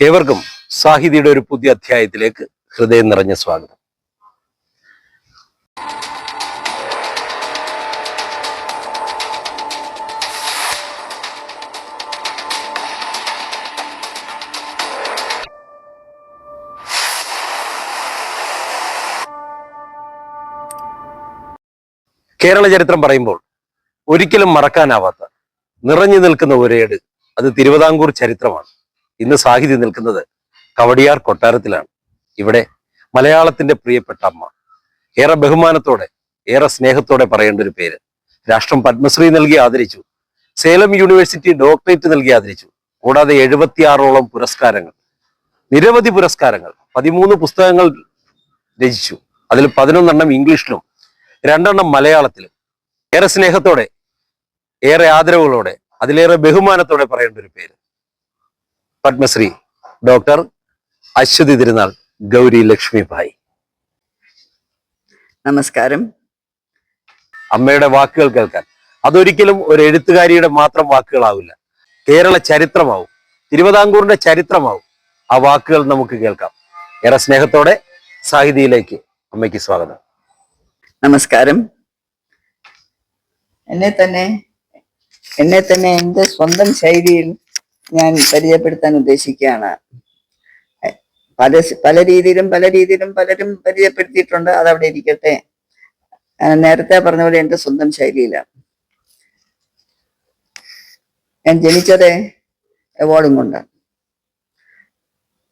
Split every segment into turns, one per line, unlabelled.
ഏവർക്കും സാഹിതിയുടെ ഒരു പുതിയ അധ്യായത്തിലേക്ക് ഹൃദയം നിറഞ്ഞ സ്വാഗതം. കേരള ചരിത്രം പറയുമ്പോൾ ഒരിക്കലും മറക്കാനാവാത്ത നിറഞ്ഞു നിൽക്കുന്ന ഒരേട് അത് തിരുവിതാംകൂർ ചരിത്രമാണ്. ഇന്ന് സാഹിതി നിൽക്കുന്നത് കവടിയാർ കൊട്ടാരത്തിലാണ്. ഇവിടെ മലയാളത്തിന്റെ പ്രിയപ്പെട്ട അമ്മ, ഏറെ ബഹുമാനത്തോടെ ഏറെ സ്നേഹത്തോടെ പറയേണ്ട ഒരു പേര്. രാഷ്ട്രം പത്മശ്രീ നൽകി ആദരിച്ചു, സേലം യൂണിവേഴ്സിറ്റി ഡോക്ടറേറ്റ് നൽകി ആദരിച്ചു. കൂടാതെ 76ഓളം പുരസ്കാരങ്ങൾ, നിരവധി പുരസ്കാരങ്ങൾ, 13 പുസ്തകങ്ങൾ രചിച്ചു. അതിൽ 11 ഇംഗ്ലീഷിലും 2 മലയാളത്തിലും. ഏറെ സ്നേഹത്തോടെ ഏറെ ആദരവുകളോടെ അതിലേറെ ബഹുമാനത്തോടെ പറയേണ്ട ഒരു പേര് പത്മശ്രീ ഡോക്ടർ അശ്വതി തിരുനാൾ ഗൗരി ലക്ഷ്മി ഭായ്.
നമസ്കാരം.
അമ്മയുടെ വാക്കുകൾ കേൾക്കാൻ അതൊരിക്കലും ഒരു എഴുത്തുകാരിയുടെ മാത്രം വാക്കുകളാവില്ല, കേരള ചരിത്രമാവും, തിരുവിതാംകൂറിന്റെ ചരിത്രമാവും. ആ വാക്കുകൾ നമുക്ക് കേൾക്കാം. ഏറെ സ്നേഹത്തോടെ സാഹിതിയിലേക്ക് അമ്മയ്ക്ക് സ്വാഗതം.
നമസ്കാരം. എന്നെ തന്നെ എൻ്റെ സ്വന്തം ശൈലിയിൽ ഞാൻ പരിചയപ്പെടുത്താൻ ഉദ്ദേശിക്കുകയാണ്. പല രീതിയിലും പലരും പരിചയപ്പെടുത്തിയിട്ടുണ്ട്, അതവിടെ ഇരിക്കട്ടെ. നേരത്തെ പറഞ്ഞ പോലെ എൻ്റെ സ്വന്തം ശൈലിയിലാണ്. ഞാൻ ജനിച്ചത് അവാർഡും കൊണ്ടാണ്.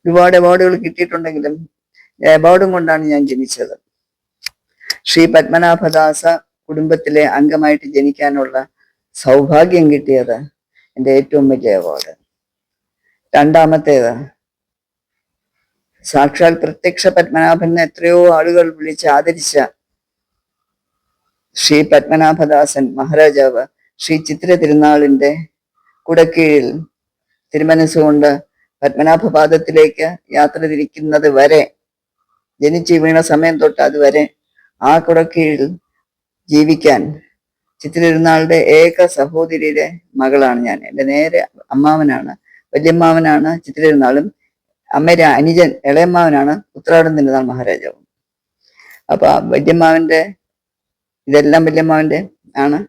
ഒരുപാട് അവാർഡുകൾ കിട്ടിയിട്ടുണ്ടെങ്കിലും അവാർഡും കൊണ്ടാണ് ഞാൻ ജനിച്ചത്. ശ്രീ പത്മനാഭദാസ കുടുംബത്തിലെ അംഗമായിട്ട് ജനിക്കാനുള്ള സൗഭാഗ്യം കിട്ടിയത് എൻ്റെ ഏറ്റവും വലിയ അവാർഡ്. രണ്ടാമത്തേത്, സാക്ഷാൽ പ്രത്യക്ഷ പത്മനാഭനെ എത്രയോ ആളുകൾ വിളിച്ച് ആദരിച്ച ശ്രീ പത്മനാഭദാസൻ മഹാരാജാവ് ശ്രീ ചിത്ര തിരുനാളിന്റെ കുടക്കീഴിൽ തിരുമനസ്സുകൊണ്ട് പത്മനാഭപാദത്തിലേക്ക് യാത്ര തിരിക്കുന്നത് വരെ, ജനിച്ച് വീണ സമയം തൊട്ട് അതുവരെ ആ കുടക്കീഴിൽ ജീവിക്കാൻ ചിത്ര തിരുനാളിന്റെ ഏക സഹോദരിയുടെ മകളാണ് ഞാൻ. എൻ്റെ നേരെ അമ്മാവനാണ്, വല്യമ്മാവനാണ് ചിത്ര തിരുനാളും, അമ്മയുടെ അനുജൻ ഇളയമ്മാവനാണ് ഉത്രാടം തിരുനാൾ മഹാരാജാവും. അപ്പൊ വല്യമ്മാവന്റെ ഇതെല്ലാം വല്യമ്മാവന്റെ ആണ്.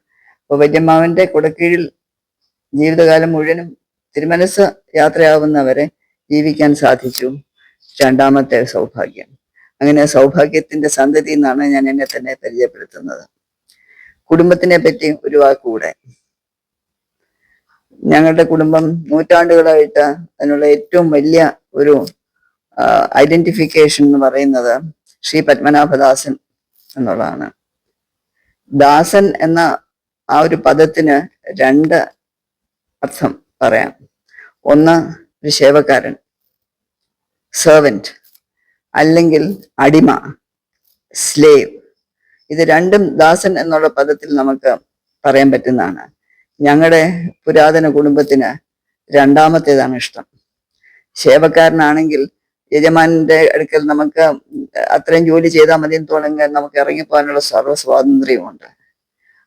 അപ്പൊ വല്യമ്മാവന്റെ കുടക്കീഴിൽ ജീവിതകാലം മുഴുവനും തിരുമനസ് യാത്രയാവുന്നവരെ ജീവിക്കാൻ സാധിച്ചു. രണ്ടാമത്തെ സൗഭാഗ്യം. അങ്ങനെ സൗഭാഗ്യത്തിന്റെ സന്തതി എന്നാണ് ഞാൻ എന്നെ തന്നെ പരിചയപ്പെടുത്തുന്നത്. കുടുംബത്തിനെ പറ്റി ഒരു വാക്കുകൂടെ. ഞങ്ങളുടെ കുടുംബം നൂറ്റാണ്ടുകളായിട്ട് അതിനുള്ള ഏറ്റവും വലിയ ഒരു ഐഡന്റിഫിക്കേഷൻ എന്ന് പറയുന്നത് ശ്രീ പത്മനാഭദാസൻ എന്നുള്ളതാണ്. ദാസൻ എന്ന ആ ഒരു പദത്തിന് 2 അർത്ഥം പറയാം. ഒന്ന്, ഒരു സേവക്കാരൻ, സെർവൻറ്റ്, അല്ലെങ്കിൽ അടിമ, സ്ലേവ്. ഇത് രണ്ടും ദാസൻ എന്നുള്ള പദത്തിൽ നമുക്ക് പറയാൻ പറ്റുന്നതാണ്. ഞങ്ങളുടെ പുരാതന കുടുംബത്തിന് രണ്ടാമത്തേതാണ് ഇഷ്ടം. സേവക്കാരനാണെങ്കിൽ യജമാനന്റെ അടുക്കൽ നമുക്ക് അത്രയും ജോലി ചെയ്താൽ മതി എന്ന് തുടങ്ങിയാൽ നമുക്ക് ഇറങ്ങിപ്പോകാനുള്ള സർവ്വ സ്വാതന്ത്ര്യമുണ്ട്.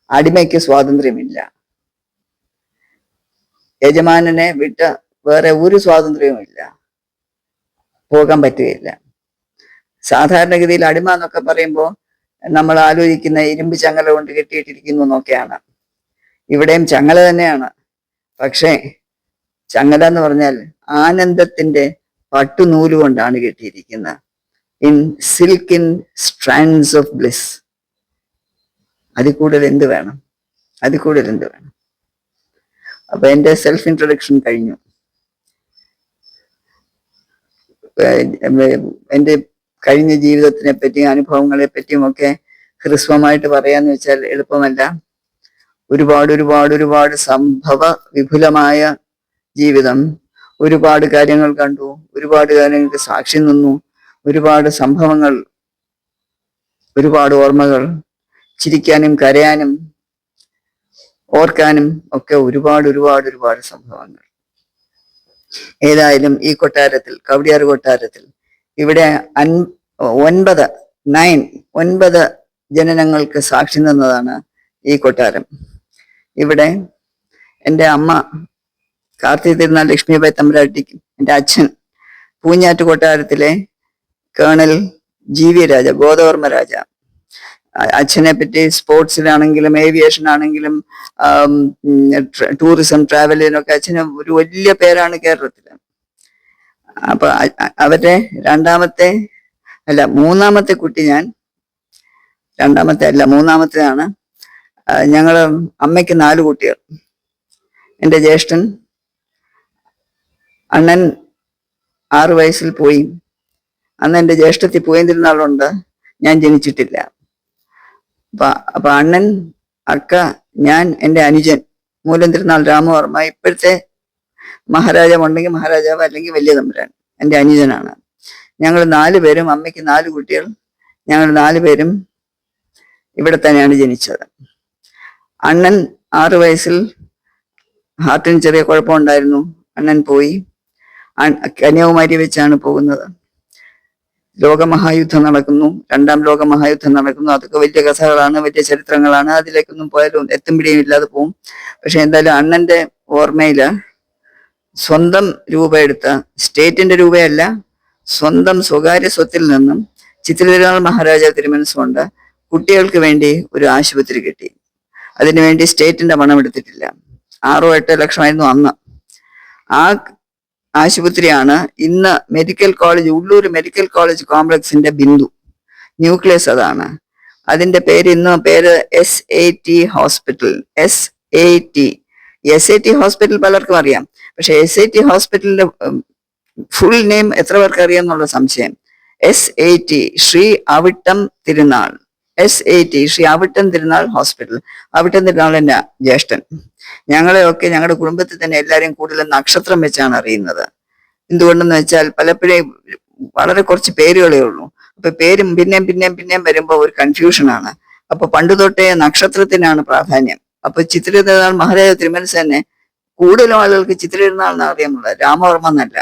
അടിമയ്ക്ക് സ്വാതന്ത്ര്യമില്ല. യജമാനനെ വിട്ട് വേറെ ഒരു സ്വാതന്ത്ര്യവും ഇല്ല, പോകാൻ പറ്റുകയില്ല. സാധാരണഗതിയിൽ അടിമ എന്നൊക്കെ പറയുമ്പോൾ നമ്മൾ ആലോചിക്കുന്ന ഇരുമ്പ് ചങ്ങല കൊണ്ട് കെട്ടിയിട്ടിരിക്കുന്നു എന്നൊക്കെയാണ്. ഇവിടെയും ചങ്ങല തന്നെയാണ്. പക്ഷേ ചങ്ങല എന്ന് പറഞ്ഞാൽ ആനന്ദത്തിന്റെ പട്ടുനൂല് കൊണ്ടാണ് കെട്ടിയിരിക്കുന്നത്. In silk in strands of bliss. അതിൽ കൂടുതൽ എന്ത് വേണം? അപ്പൊ എൻ്റെ സെൽഫ് ഇൻട്രൊഡക്ഷൻ കഴിഞ്ഞു. എൻ്റെ കഴിഞ്ഞ ജീവിതത്തിനെ പറ്റിയും അനുഭവങ്ങളെ പറ്റിയും ഒക്കെ ഹ്രസ്വമായിട്ട് പറയാന്ന് വെച്ചാൽ എളുപ്പമല്ല. ഒരുപാട് സംഭവ വിപുലമായ ജീവിതം. ഒരുപാട് കാര്യങ്ങൾ കണ്ടു, ഒരുപാട് കാര്യങ്ങൾക്ക് സാക്ഷി നിന്നു, ഒരുപാട് സംഭവങ്ങൾ, ഒരുപാട് ഓർമ്മകൾ, ചിരിക്കാനും കരയാനും ഓർക്കാനും ഒക്കെ ഒരുപാട് സംഭവങ്ങൾ. ഏതായാലും ഈ കൊട്ടാരത്തിൽ, കവടിയാർ കൊട്ടാരത്തിൽ, ഇവിടെ 9 ജനനങ്ങൾക്ക് സാക്ഷി നിന്നതാണ് ഈ കൊട്ടാരം. ഇവിടെ എൻ്റെ അമ്മ കാർത്തിക തിരുനാൾ ലക്ഷ്മിബായി തമ്പുരാട്ടിക്കും, എൻ്റെ അച്ഛൻ പൂഞ്ഞാറ്റ് കൊട്ടാരത്തിലെ കേണൽ GV രാജ, ഗോദവർമ്മ രാജ. അച്ഛനെ പറ്റി സ്പോർട്സിലാണെങ്കിലും ഏവിയേഷൻ ആണെങ്കിലും ടൂറിസം ട്രാവലിനൊക്കെ അച്ഛന് ഒരു വലിയ പേരാണ് കേരളത്തില്. അപ്പൊ അവരുടെ മൂന്നാമത്തെ കുട്ടി ഞാൻ, മൂന്നാമത്തേതാണ്. ഞങ്ങള് അമ്മയ്ക്ക് 4 കുട്ടികൾ. എൻ്റെ ജ്യേഷ്ഠൻ അണ്ണൻ 6 വയസ്സിൽ പോയി. അന്ന് എൻ്റെ ജ്യേഷ്ഠത്തിൽ പോയിരുന്നാളുണ്ട്, ഞാൻ ജനിച്ചിട്ടില്ല. അപ്പൊ അണ്ണൻ, അക്ക, ഞാൻ, എൻ്റെ അനുജൻ മൂലം തിരുനാൾ രാമവർമ്മ, ഇപ്പോഴത്തെ മഹാരാജാവ് ഉണ്ടെങ്കിൽ മഹാരാജാവ് അല്ലെങ്കിൽ വലിയ തമ്പുരാൻ എൻ്റെ അനുജനാണ്. ഞങ്ങൾ 4 പേരും, അമ്മയ്ക്ക് 4 കുട്ടികൾ, ഞങ്ങൾ 4 പേരും ഇവിടെ തന്നെയാണ് ജനിച്ചത്. അണ്ണൻ 6 വയസ്സിൽ ഹാർട്ടിന് ചെറിയ കുഴപ്പമുണ്ടായിരുന്നു, അണ്ണൻ പോയി. കന്യാകുമാരി വെച്ചാണ് പോകുന്നത്. ലോകമഹായുദ്ധം നടക്കുന്നു, 2ാം ലോകമഹായുദ്ധം നടക്കുന്നു. അതൊക്കെ വലിയ കഥകളാണ്, വലിയ ചരിത്രങ്ങളാണ്. അതിലേക്കൊന്നും പോയാലും എത്തും പിടിയും ഇല്ലാതെ പോവും. പക്ഷെ എന്തായാലും അണ്ണന്റെ ഓർമ്മയില് സ്വന്തം രൂപ എടുത്ത, സ്റ്റേറ്റിന്റെ രൂപയല്ല, സ്വന്തം സ്വകാര്യ സ്വത്തിൽ നിന്നും ചിത്രതിരുനാൾ മഹാരാജാവ് തിരുമനസ്സുകൊണ്ട് കുട്ടികൾക്ക് വേണ്ടി ഒരു ആശുപത്രി കിട്ടി. അതിനുവേണ്ടി സ്റ്റേറ്റിന്റെ പണം എടുത്തിട്ടില്ല. 6-8 ലക്ഷമായിരുന്നു അന്ന്. ആ ആശുപത്രിയാണ് ഇന്ന് medical college, Ulloor medical college കോംപ്ലക്സിന്റെ ബിന്ദു, ന്യൂക്ലിയസ് അതാണ്. അതിന്റെ പേര് SAT ഹോസ്പിറ്റൽ. SAT ഹോസ്പിറ്റൽ പലർക്കും അറിയാം. പക്ഷെ SAT ഹോസ്പിറ്റലിന്റെ ഫുൾ നെയിം എത്ര പേർക്ക് അറിയാം എന്നുള്ള സംശയം. SAT ശ്രീ അവിട്ടം തിരുനാൾ, SAT ശ്രീ അവിട്ടം തിരുനാൾ ഹോസ്പിറ്റൽ. അവിട്ടം തിരുനാൾ എന്റെ ജ്യേഷ്ഠൻ. ഞങ്ങളെയൊക്കെ ഞങ്ങളുടെ കുടുംബത്തിൽ തന്നെ എല്ലാവരെയും കൂടുതൽ നക്ഷത്രം വെച്ചാണ് അറിയുന്നത്. എന്തുകൊണ്ടെന്ന് വെച്ചാൽ പലപ്പോഴും വളരെ കുറച്ച് പേരുകളേ ഉള്ളൂ. അപ്പൊ പേരും പിന്നെയും വരുമ്പോ ഒരു കൺഫ്യൂഷനാണ്. അപ്പൊ പണ്ട് തൊട്ടേ നക്ഷത്രത്തിനാണ് പ്രാധാന്യം. അപ്പൊ ചിത്രതിരുനാൾ മഹാരാജ തിരുമനസ് തന്നെ കൂടുതലും ആളുകൾക്ക് ചിത്രതിരുനാൾ എന്നാണ് അറിയാമുള്ളത്, രാമവർമ്മ എന്നല്ല,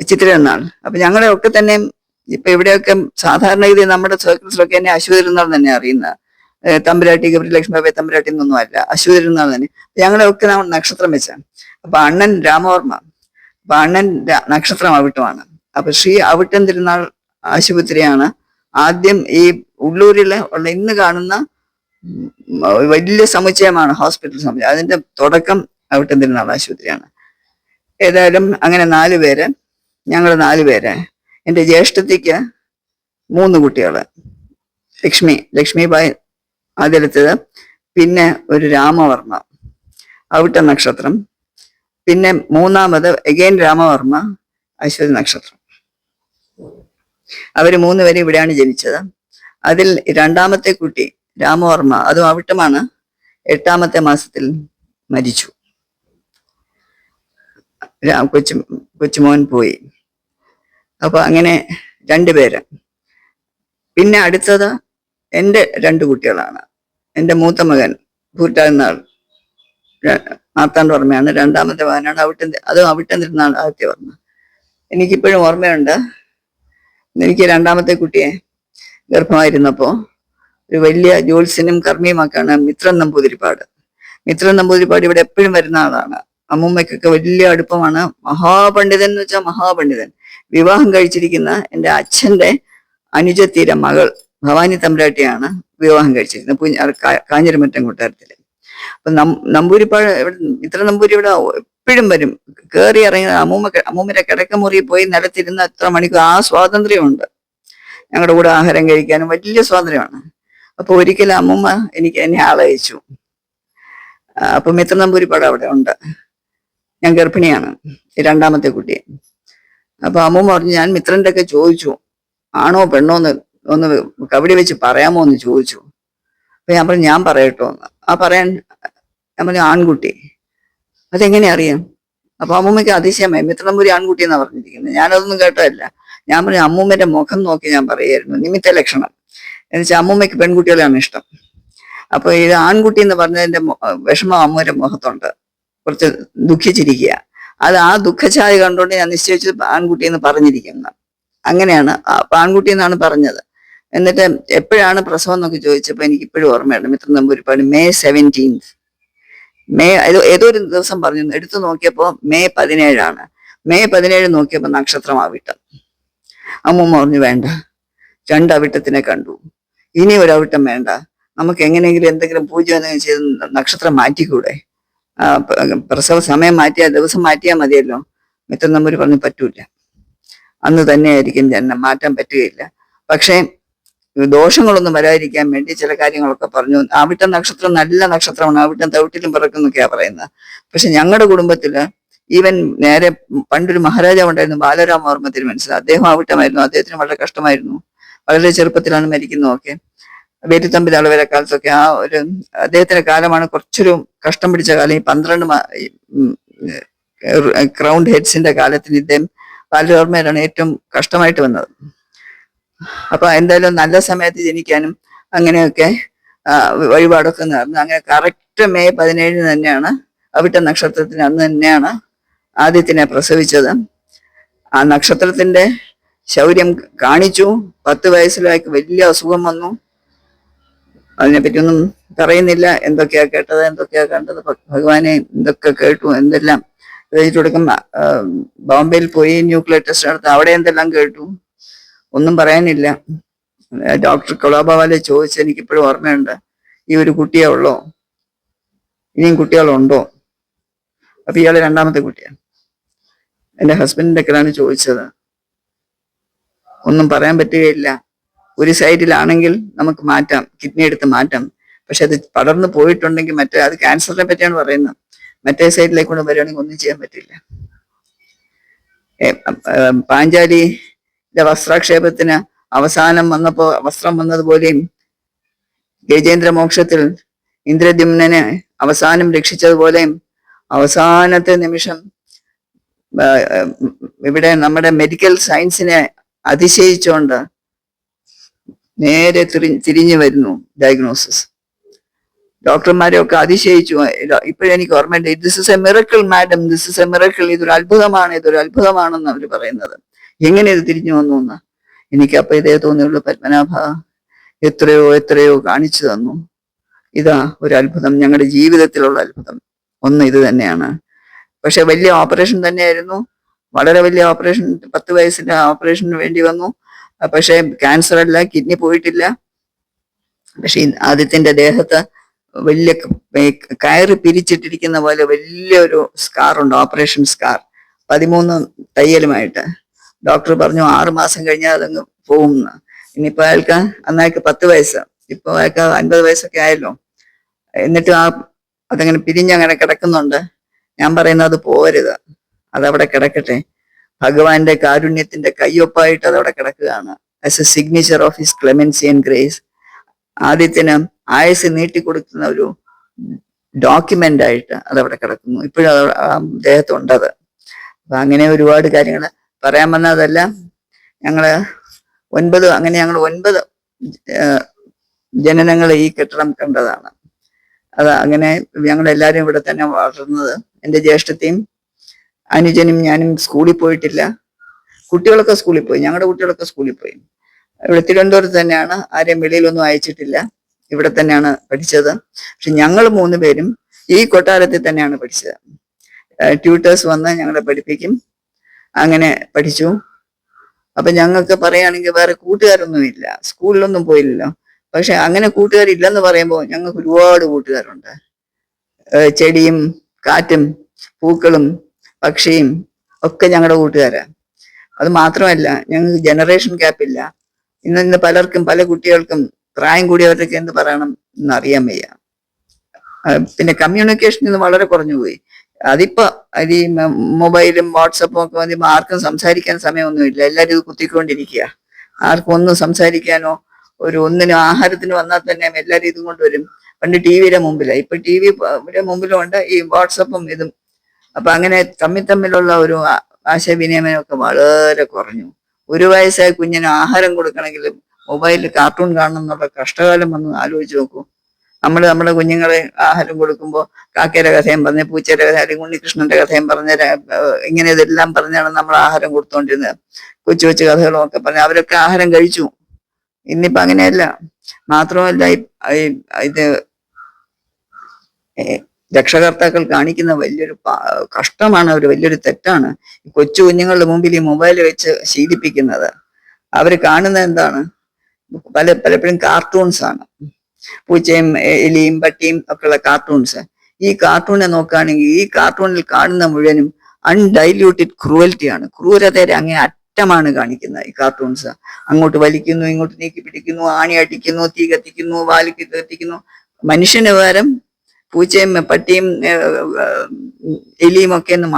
ചിത്രതിരുനാൾ. അപ്പൊ ഞങ്ങളെ ഒക്കെ തന്നെ ഇപ്പൊ ഇവിടെയൊക്കെ സാധാരണഗതി നമ്മുടെ സർക്കിൾസിലൊക്കെ തന്നെ അശ്വതിരുനാൾ തന്നെ അറിയുന്നത്. തമ്പുരാട്ടി, ഗൗരിലക്ഷ്മി തമ്പുരാട്ടി എന്നൊന്നും അല്ല, അശ്വതിരുനാൾ തന്നെ. ഞങ്ങളെ ഒക്കെ നക്ഷത്രം വെച്ചാണ്. അപ്പൊ അണ്ണൻ രാമവർമ്മ, അപ്പൊ അണ്ണൻ നക്ഷത്രം അവിട്ടമാണ്. അപ്പൊ ശ്രീ അവിട്ടം തിരുനാൾ ആശുപത്രിയാണ് ആദ്യം ഈ ഉള്ളൂരിലെ ഉള്ള ഇന്ന് കാണുന്ന വലിയ സമുച്ചയമാണ് ഹോസ്പിറ്റൽ സമുച്ചയം. അതിന്റെ തുടക്കം അവിട്ടം തിരുനാൾ ആശുപത്രിയാണ്. ഏതായാലും അങ്ങനെ 4 പേര്, ഞങ്ങൾ 4 പേര്. എൻ്റെ ജ്യേഷ്ഠത്തിക്ക് 3 കുട്ടികള്. ലക്ഷ്മിബായി ആദ്യത്തത്, പിന്നെ ഒരു രാമവർമ്മ അവിട്ട നക്ഷത്രം, പിന്നെ മൂന്നാമത് എഗെയിൻ രാമവർമ്മ അശ്വതി നക്ഷത്രം. അവര് 3 പേരും ഇവിടെയാണ് ജനിച്ചത്. അതിൽ 2ാമത്തെ കുട്ടി രാമവർമ്മ, അതും അവിട്ടമാണ്, 8ാമത്തെ മാസത്തിൽ മരിച്ചു. കൊച്ചുമോൻ പോയി. അപ്പൊ അങ്ങനെ 2 പേര്. പിന്നെ അടുത്തത് എൻ്റെ 2 കുട്ടികളാണ്. എൻ്റെ മൂത്ത മകൻ ഭൂട്ടാനാൾ മാർത്താണ്ഡവർമ്മയാണ്, 2ാമത്തെ മകനാണ് അവിട്ടം തിരുനാൾ ആദിത്യവർമ്മ. എനിക്കിപ്പോഴും ഓർമ്മയുണ്ട്, എനിക്ക് 2ാമത്തെ കുട്ടിയെ ഗർഭമായിരുന്നപ്പോ ഒരു വലിയ ജ്യോത്സ്യനും കർമ്മിയുമൊക്കെയാണ് മിത്രൻ നമ്പൂതിരിപ്പാട്. മിത്രൻ നമ്പൂതിരിപ്പാട് ഇവിടെ എപ്പോഴും വരുന്ന ആളാണ്. അമ്മൂമ്മയ്ക്കൊക്കെ വലിയ അടുപ്പമാണ്. മഹാപണ്ഡിതൻ എന്ന് വെച്ചാൽ മഹാപണ്ഡിതൻ. വിവാഹം കഴിച്ചിരിക്കുന്ന എൻ്റെ അച്ഛൻ്റെ അനുജത്തീരെ മകൾ ഭവാനി തമ്പുരാട്ടിയാണ് വിവാഹം കഴിച്ചിരിക്കുന്നത് കാഞ്ഞിരമറ്റം കൊട്ടാരത്തില്. അപ്പൊ നമ്പൂരിപ്പാട് ഇത്ര നമ്പൂരി ഇവിടെ എപ്പോഴും വരും. കയറി ഇറങ്ങി അമ്മൂമ്മയുടെ കിടക്കമുറി പോയി നിലത്തിരുന്ന എത്ര മണിക്കൂർ, ആ സ്വാതന്ത്ര്യമുണ്ട്. ഞങ്ങളുടെ കൂടെ ആഹാരം കഴിക്കാനും വലിയ സ്വാതന്ത്ര്യമാണ്. അപ്പൊ ഒരിക്കലും അമ്മൂമ്മ എന്നെ ആളയച്ചു. അപ്പൊ മിത്ര നമ്പൂരിപ്പാട് അവിടെ ഉണ്ട്. ഞാൻ ഗർഭിണിയാണ്, 2ാമത്തെ കുട്ടി. അപ്പൊ അമ്മൂമ്മ പറഞ്ഞു, ഞാൻ മിത്രന്റെ ഒക്കെ ചോദിച്ചു, ആണോ പെണ്ണോ ഒന്ന് കബഡി വെച്ച് പറയാമോ എന്ന് ചോദിച്ചു. അപ്പൊ ഞാൻ പറഞ്ഞു, ഞാൻ പറയട്ടോ എന്ന്. ഞാൻ പറഞ്ഞു, ആൺകുട്ടി. അതെങ്ങനെ അറിയാം? അപ്പൊ അമ്മൂമ്മയ്ക്ക് അതിശയമായി. മിത്രനമ്പൂരി ആൺകുട്ടി എന്നാ പറഞ്ഞിരിക്കുന്നത്. ഞാനതൊന്നും കേട്ടതല്ല. ഞാൻ പറഞ്ഞു, അമ്മൂമ്മന്റെ മുഖം നോക്കി ഞാൻ പറയായിരുന്നു, നിമിത്ത ലക്ഷണം എന്ന് വെച്ചാൽ അമ്മൂമ്മയ്ക്ക് പെൺകുട്ടികളെയാണ് ഇഷ്ടം. അപ്പൊ ഇത് ആൺകുട്ടി എന്ന് പറഞ്ഞതിന്റെ വിഷമം അമ്മൂമ്മയുടെ മുഖത്തുണ്ട്, കുറച്ച് ദുഃഖിച്ചിരിക്കുക. അത് ആ ദുഃഖഛായ കണ്ടുകൊണ്ട് ഞാൻ നിശ്ചയിച്ചു ആൺകുട്ടി എന്ന് പറഞ്ഞിരിക്കുന്നത്. അങ്ങനെയാണ് ആൺകുട്ടി എന്നാണ് പറഞ്ഞത്. എന്നിട്ട് എപ്പോഴാണ് പ്രസവം എന്നൊക്കെ ചോദിച്ചപ്പോൾ എനിക്ക് ഇപ്പോഴും ഓർമ്മയുണ്ട്. മിത്ര നമ്പൂരിപ്പാട് May 17 ഏതോ ഒരു ദിവസം പറഞ്ഞു. എടുത്തു നോക്കിയപ്പോൾ May 17 മെയ് 17 നോക്കിയപ്പോൾ നക്ഷത്രം അവിട്ടം. അമ്മൂമ്മ പറഞ്ഞു വേണ്ട, 2 അവിട്ടത്തിനെ കണ്ടു, ഇനി ഒരവിട്ടം വേണ്ട, നമുക്ക് എങ്ങനെയെങ്കിലും എന്തെങ്കിലും പൂജ എന്തെങ്കിലും ചെയ്ത് നക്ഷത്രം മാറ്റിക്കൂടെ, പ്രസവ സമയം മാറ്റിയാൽ ദിവസം മാറ്റിയാൽ മതിയല്ലോ. മിത്രൻ നമ്പൂരി പറഞ്ഞു പറ്റൂല, അന്ന് തന്നെയായിരിക്കും ജനനം, മാറ്റാൻ പറ്റുകയില്ല. പക്ഷേ ദോഷങ്ങളൊന്നും വരാതിരിക്കാൻ വേണ്ടി ചില കാര്യങ്ങളൊക്കെ പറഞ്ഞു. അവിട്ടം നക്ഷത്രം നല്ല നക്ഷത്രമാണ്, അവിട്ടം തവിട്ടിലും പിറക്കുന്നൊക്കെയാ പറയുന്നത്. പക്ഷെ ഞങ്ങളുടെ കുടുംബത്തില് ഈവൻ നേരെ പണ്ടൊരു മഹാരാജാവ് ഉണ്ടായിരുന്നു, ബാലരാമവർമ്മ തിരുമനസ്. അദ്ദേഹം അവിട്ടമായിരുന്നു, അദ്ദേഹത്തിന് വളരെ കഷ്ടമായിരുന്നു, വളരെ ചെറുപ്പത്തിലാണ് മരിക്കുന്നതൊക്കെ. വേലുത്തമ്പി തളവരെ കാലത്തൊക്കെ ആ ഒരു അദ്ദേഹത്തിന്റെ കാലമാണ് കുറച്ചൊരു കഷ്ടം പിടിച്ച കാലം. ഈ 12 ക്രൗണ്ട് ഹെഡ്സിന്റെ കാലത്തിന് ഇദ്ദേഹം ബാലരാമവർമ്മയിലാണ് ഏറ്റവും കഷ്ടമായിട്ട് വന്നത്. അപ്പൊ എന്തായാലും നല്ല സമയത്ത് ജനിക്കാനും അങ്ങനെയൊക്കെ വഴിപാടൊക്കെ നടന്നു. അങ്ങനെ കറക്റ്റ് മെയ് 17 തന്നെയാണ് അവിട്ട നക്ഷത്രത്തിന് അന്ന് തന്നെയാണ് ആദിത്യനെ പ്രസവിച്ചത്. ആ നക്ഷത്രത്തിന്റെ ശൗര്യം കാണിച്ചു. 10 വയസ്സിലേക്ക് വലിയ അസുഖം വന്നു. അതിനെപ്പറ്റി ഒന്നും പറയുന്നില്ല, എന്തൊക്കെയാ കേട്ടത് എന്തൊക്കെയാ കണ്ടത്, ഭഗവാനെ എന്തൊക്കെ കേട്ടു, എന്തെല്ലാം കഴിഞ്ഞിട്ടുടക്കം ബോംബെയിൽ പോയി ന്യൂക്ലിയർ ടെസ്റ്റ് നടത്തി, അവിടെ എന്തെല്ലാം കേട്ടു, ഒന്നും പറയാനില്ല. ഡോക്ടർ കൊളാബാവാലെ ചോദിച്ച് എനിക്കിപ്പോഴും ഓർമ്മയുണ്ട്, ഈ ഒരു കുട്ടിയേ ഉള്ളോ, ഇനിയും കുട്ടികളുണ്ടോ? അപ്പൊ ഇയാള് 2ാമത്തെ കുട്ടിയാണ്. എന്റെ ഹസ്ബൻഡിന്റെ ഒക്കെയാണ് ചോദിച്ചത്. ഒന്നും പറയാൻ പറ്റുകയില്ല. ഒരു സൈഡിലാണെങ്കിൽ നമുക്ക് മാറ്റാം, കിഡ്നി എടുത്ത് മാറ്റാം. പക്ഷെ അത് പടർന്നു പോയിട്ടുണ്ടെങ്കിൽ മറ്റേ, അത് ക്യാൻസറിനെ പറ്റിയാണ് പറയുന്നത്, മറ്റേ സൈഡിലേക്ക് കൊണ്ട് വരികയാണെങ്കിൽ ഒന്നും ചെയ്യാൻ പറ്റില്ല. പാഞ്ചാലിയുടെ വസ്ത്രാക്ഷേപത്തിന് അവസാനം വന്നപ്പോ വസ്ത്രം വന്നതുപോലെയും ഗജേന്ദ്ര മോക്ഷത്തിൽ ഇന്ദ്രദ്യുമ്നനെ അവസാനം രക്ഷിച്ചതുപോലെയും അവസാനത്തെ നിമിഷം ഇവിടെ നമ്മുടെ മെഡിക്കൽ സയൻസിനെ അതിശയിച്ചുകൊണ്ട് നേരെ തിരിഞ്ഞു വരുന്നു ഡയഗ്നോസിസ്. ഡോക്ടർമാരെയൊക്കെ അതിശയിച്ചു. ഇപ്പോഴെനിക്ക് ഓർമ്മയുണ്ട്, this is A miracle madam, this is A miracle, ഇതൊരു അത്ഭുതമാണ്, ഇതൊരു അത്ഭുതമാണെന്ന് അവർ പറയുന്നത്. എങ്ങനെ ഇത് തിരിഞ്ഞു വന്നു എന്ന് എനിക്ക് അപ്പൊ ഇതേ തോന്നിയുള്ളൂ. പത്മനാഭ എത്രയോ എത്രയോ കാണിച്ചു തന്നു, ഇതാ ഒരു അത്ഭുതം, ഞങ്ങളുടെ ജീവിതത്തിലുള്ള അത്ഭുതം ഒന്ന് ഇത് തന്നെയാണ്. പക്ഷെ വലിയ ഓപ്പറേഷൻ തന്നെയായിരുന്നു, വളരെ വലിയ ഓപ്പറേഷൻ, 10 വയസ്സിന്റെ ഓപ്പറേഷന് വേണ്ടി വന്നു. പക്ഷെ ക്യാൻസർ അല്ല, കിഡ്നി പോയിട്ടില്ല. പക്ഷെ ആദിത്യന്റെ ദേഹത്ത് വലിയ കയറ് പിരിച്ചിട്ടിരിക്കുന്ന പോലെ വലിയൊരു സ്കാർ ഉണ്ട്, ഓപ്പറേഷൻ സ്കാർ, 13 തയ്യലുമായിട്ട്. ഡോക്ടർ പറഞ്ഞു 6 മാസം കഴിഞ്ഞാൽ അതങ്ങ് പോകുമെന്ന്. ഇനിയിപ്പോ അയാൾക്ക് അന്നയാൾക്ക് 10 വയസ്സ്, ഇപ്പൊ അയാൾക്ക് 50 വയസ്സൊക്കെ ആയല്ലോ. എന്നിട്ട് അതങ്ങനെ പിരിഞ്ഞങ്ങനെ കിടക്കുന്നുണ്ട്. ഞാൻ പറയുന്നത് അത് പോരുത്, അതവിടെ കിടക്കട്ടെ, ഭഗവാന്റെ കാരുണ്യത്തിന്റെ കയ്യൊപ്പായിട്ട് അതവിടെ കിടക്കുകയാണ്. As a signature of his clemency and grace. ആദ്യത്തിന് ആയുസ് നീട്ടിക്കൊടുക്കുന്ന ഒരു ഡോക്യുമെന്റ് ആയിട്ട് അതവിടെ കിടക്കുന്നു. ഇപ്പോഴും ദേഹത്തുണ്ടത്. അപ്പൊ അങ്ങനെ ഒരുപാട് കാര്യങ്ങൾ പറയാൻ വന്നതല്ല. ഞങ്ങള് 9 ജനനങ്ങൾ ഈ കെട്ടിടം കണ്ടതാണ്. അത് അങ്ങനെ ഞങ്ങളെല്ലാരും ഇവിടെ തന്നെ വളർന്നത്. എൻ്റെ ജ്യേഷ്ഠത്തെയും അനുജനും ഞാനും സ്കൂളിൽ പോയിട്ടില്ല. കുട്ടികളൊക്കെ സ്കൂളിൽ പോയി, ഞങ്ങളുടെ കുട്ടികളൊക്കെ സ്കൂളിൽ പോയി. ഇവിടെ തിരുവനന്തപുരത്ത് തന്നെയാണ്, ആരെയും വെളിയിലൊന്നും അയച്ചിട്ടില്ല, ഇവിടെ തന്നെയാണ് പഠിച്ചത്. പക്ഷെ ഞങ്ങൾ 3 പേരും ഈ കൊട്ടാരത്തിൽ തന്നെയാണ് പഠിച്ചത്. ട്യൂട്ടേഴ്സ് വന്ന് ഞങ്ങളെ പഠിപ്പിക്കും, അങ്ങനെ പഠിച്ചു. അപ്പൊ ഞങ്ങൾക്ക് പറയുകയാണെങ്കിൽ വേറെ കൂട്ടുകാരൊന്നും ഇല്ല, സ്കൂളിലൊന്നും പോയില്ലല്ലോ. പക്ഷെ അങ്ങനെ കൂട്ടുകാരില്ലെന്ന് പറയുമ്പോൾ ഞങ്ങൾക്ക് ഒരുപാട് കൂട്ടുകാരുണ്ട്. ചെടിയും കാറ്റും പൂക്കളും പക്ഷിയും ഒക്കെ ഞങ്ങളുടെ കൂട്ടുകാരാണ്. അത് മാത്രമല്ല, ഞങ്ങൾക്ക് ജനറേഷൻ ഗ്യാപ്പില്ല. ഇന്ന് പലർക്കും, പല കുട്ടികൾക്കും പ്രായം കൂടിയവരൊക്കെ എന്ത് പറയണം എന്നറിയാൻ വയ്യ. പിന്നെ കമ്മ്യൂണിക്കേഷൻ ഇന്ന് വളരെ കുറഞ്ഞുപോയി. അതിപ്പോ ഈ മൊബൈലും വാട്സപ്പും ഒക്കെ വന്നപ്പോ ആർക്കും സംസാരിക്കാൻ സമയമൊന്നുമില്ല, എല്ലാവരും ഇത് കുത്തിക്കൊണ്ടിരിക്കുക. ആർക്കും ഒന്നും സംസാരിക്കാനോ ഒന്നിനും ആഹാരത്തിന് വന്നാൽ തന്നെ എല്ലാവരും ഇതും കൊണ്ടുവരും. പണ്ട് ടിവിയുടെ മുമ്പിലാണ്, ഇപ്പൊ ടിവിയുടെ മുമ്പിലും ഉണ്ട് ഈ വാട്സപ്പും ഇതും. അപ്പൊ അങ്ങനെ തമ്മിലുള്ള ഒരു ആശയവിനിമയമൊക്കെ വളരെ കുറഞ്ഞു. 1 വയസ്സായ കുഞ്ഞിന് ആഹാരം കൊടുക്കണമെങ്കിലും മൊബൈലിൽ കാർട്ടൂൺ കാണണം എന്നുള്ള കഷ്ടകാലം വന്ന് ആലോചിച്ച് നോക്കൂ. നമ്മുടെ കുഞ്ഞുങ്ങളെ ആഹാരം കൊടുക്കുമ്പോൾ കാക്കയുടെ കഥയും പറഞ്ഞ്, പൂച്ചയുടെ കഥ, അല്ലെങ്കിൽ ഉണ്ണികൃഷ്ണന്റെ കഥയും പറഞ്ഞ്, ഇങ്ങനെ ഇതെല്ലാം പറഞ്ഞാണ് നമ്മൾ ആഹാരം കൊടുത്തോണ്ടിരുന്നത്. കൊച്ചു കൊച്ചു കഥകളും ഒക്കെ പറഞ്ഞ് അവരൊക്കെ ആഹാരം കഴിച്ചു. ഇന്നിപ്പോ അങ്ങനെയല്ല. മാത്രമല്ല ഇത് രക്ഷകർത്താക്കൾ കാണിക്കുന്ന വലിയൊരു കഷ്ടമാണ്, ഒരു വലിയൊരു തെറ്റാണ്. കൊച്ചു കുഞ്ഞുങ്ങളുടെ മുമ്പിൽ ഈ മൊബൈൽ വെച്ച് ശീലിപ്പിക്കുന്നത്. അവർ കാണുന്നത് എന്താണ്? പലപ്പോഴും കാർട്ടൂൺസ് ആണ്. പൂച്ചയും എലിയും പട്ടിയും ഒക്കെയുള്ള കാർട്ടൂൺസ്. ഈ കാർട്ടൂണെ നോക്കുകയാണെങ്കിൽ ഈ കാർട്ടൂണിൽ കാണുന്ന മുഴുവനും അൺഡൈല്യൂട്ടഡ് ക്രൂവൽറ്റിയാണ്. ക്രൂരതയുടെ അങ്ങേ അറ്റമാണ് കാണിക്കുന്നത് ഈ കാർട്ടൂൺസ്. അങ്ങോട്ട് വലിക്കുന്നു, ഇങ്ങോട്ട് നീക്കി പിടിക്കുന്നു, ആണി അടിക്കുന്നു, തീ കത്തിക്കുന്നു, വാല് കത്തിക്കുന്നു. മനുഷ്യന് പകരം പൂച്ചയും പട്ടിയും എലിയും ഒക്കെ എന്ന്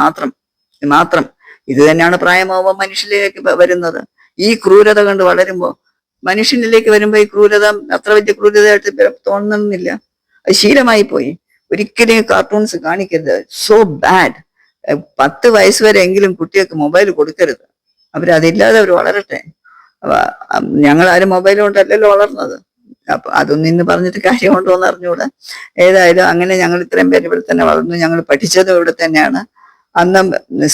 മാത്രം ഇത് തന്നെയാണ് പ്രായമാവുമ്പോൾ മനുഷ്യരിലേക്ക് വരുന്നത്. ഈ ക്രൂരത കണ്ട് വളരുമ്പോൾ മനുഷ്യനിലേക്ക് വരുമ്പോ ഈ ക്രൂരത അത്ര വലിയ ക്രൂരതയായിട്ട് തോന്നുന്നില്ല. അത് ശീലമായി പോയി. ഒരിക്കലും കാർട്ടൂൺസ് കാണിക്കരുത്. So bad. 10 വയസ്സ് വരെ എങ്കിലും കുട്ടികൾക്ക് മൊബൈൽ കൊടുക്കരുത്. അവരതില്ലാതെ അവർ വളരട്ടെ. ഞങ്ങളാരും മൊബൈൽ കൊണ്ടല്ലല്ലോ വളർന്നത്. അപ്പൊ അതൊന്നും ഇന്ന് പറഞ്ഞിട്ട് കാര്യമുണ്ടോ എന്ന് അറിഞ്ഞുകൂടാ. ഏതായാലും അങ്ങനെ ഞങ്ങൾ ഇത്രയും പേര് ഇവിടെ തന്നെ വളർന്നു. ഞങ്ങൾ പഠിച്ചതും ഇവിടെ തന്നെയാണ്. അന്ന്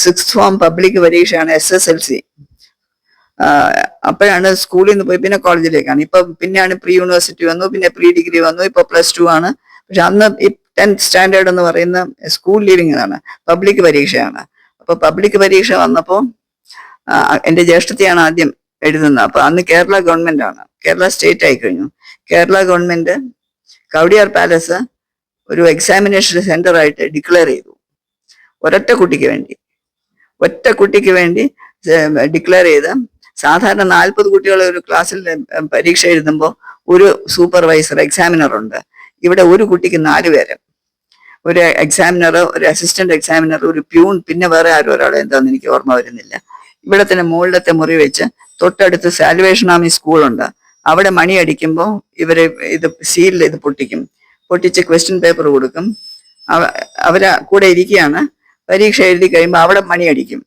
6th ഫോം പബ്ലിക് പരീക്ഷയാണ്, SSLC. അപ്പോഴാണ് സ്കൂളിൽ നിന്ന് പോയി പിന്നെ കോളേജിലേക്കാണ്. ഇപ്പൊ പിന്നെയാണ് പ്രീ യൂണിവേഴ്സിറ്റി വന്നു, പിന്നെ പ്രീ ഡിഗ്രി വന്നു, ഇപ്പൊ +2 ആണ്. പക്ഷെ അന്ന് ഈ 10th സ്റ്റാൻഡേർഡ് എന്ന് പറയുന്ന സ്കൂൾ ലീവിംഗാണ്, പബ്ലിക് പരീക്ഷയാണ്. അപ്പൊ പബ്ലിക് പരീക്ഷ വന്നപ്പോ എന്റെ ജ്യേഷ്ഠത്തെയാണ് ആദ്യം എഴുതുന്നത്. അപ്പൊ അന്ന് കേരള ഗവൺമെന്റ് ആണ്, കേരള സ്റ്റേറ്റ് ആയി കഴിഞ്ഞു. കേരള ഗവൺമെന്റ് കവടിയാർ പാലസ് ഒരു എക്സാമിനേഷൻ സെന്റർ ആയിട്ട് ഡിക്ലെയർ ചെയ്തു. ഒറ്റ കുട്ടിക്ക് വേണ്ടി ഡിക്ലെയർ ചെയ്ത്, സാധാരണ 40 കുട്ടികൾ ഒരു ക്ലാസ്സിൽ പരീക്ഷ എഴുതുമ്പോൾ ഒരു സൂപ്പർവൈസർ എക്സാമിനർ ഉണ്ട്. ഇവിടെ ഒരു കുട്ടിക്ക് 4 പേര്, ഒരു എക്സാമിനർ, ഒരു അസിസ്റ്റന്റ് എക്സാമിനർ, ഒരു പ്യൂൺ, പിന്നെ വേറെ ആരും ഒരാളെ എന്താണെന്ന് എനിക്ക് ഓർമ്മ വരുന്നില്ല. ഇവിടെ തന്നെ മുകളിലത്തെ മുറി വെച്ച് തൊട്ടടുത്ത് സാൽവേഷൻ ആർമി സ്കൂളുണ്ട്. അവിടെ മണി അടിക്കുമ്പോൾ ഇവര് ഇത് സീലിൽ ഇത് പൊട്ടിച്ച് ക്വസ്റ്റ്യൻ പേപ്പർ കൊടുക്കും. അവരെ കൂടെ ഇരിക്കുകയാണ്. പരീക്ഷ എഴുതി കഴിയുമ്പോൾ അവിടെ മണി അടിക്കും.